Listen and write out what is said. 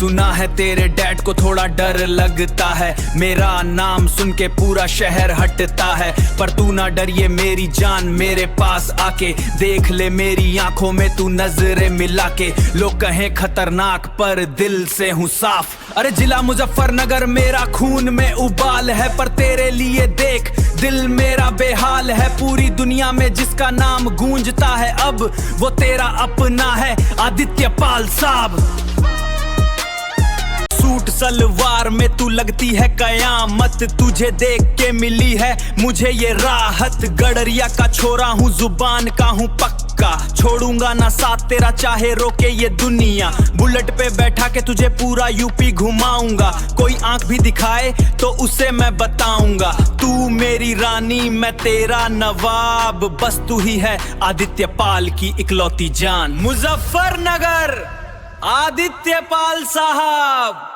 सुना है तेरे डैड को थोड़ा डर लगता है, मेरा नाम सुन के पूरा शहर हटता है। पर तू ना डर ये मेरी जान, मेरे पास आके देख ले मेरी आंखों में तू नजरें मिला के। लोग कहें खतरनाक पर दिल से हूँ साफ। अरे जिला मुजफ्फरनगर मेरा खून में उबाल है, पर तेरे लिए देख दिल मेरा बेहाल है। पूरी दुनिया में जिसका नाम गूंजता है अब वो तेरा अपना है, आदित्य पाल साहब। सूट सलवार में तू लगती है कयामत, तुझे देख के मिली है मुझे ये राहत। गडरिया का छोरा हूँ, जुबान का हूँ पक्का, छोड़ूंगा ना साथ तेरा चाहे रोके ये दुनिया। बुलेट पे बैठा के तुझे पूरा यूपी घुमाऊंगा, कोई आंख भी दिखाए तो उसे मैं बताऊंगा। तू मेरी रानी मैं तेरा नवाब, बस तू ही है आदित्य पाल की इकलौती जान। मुजफ्फरनगर आदित्य पाल साहब।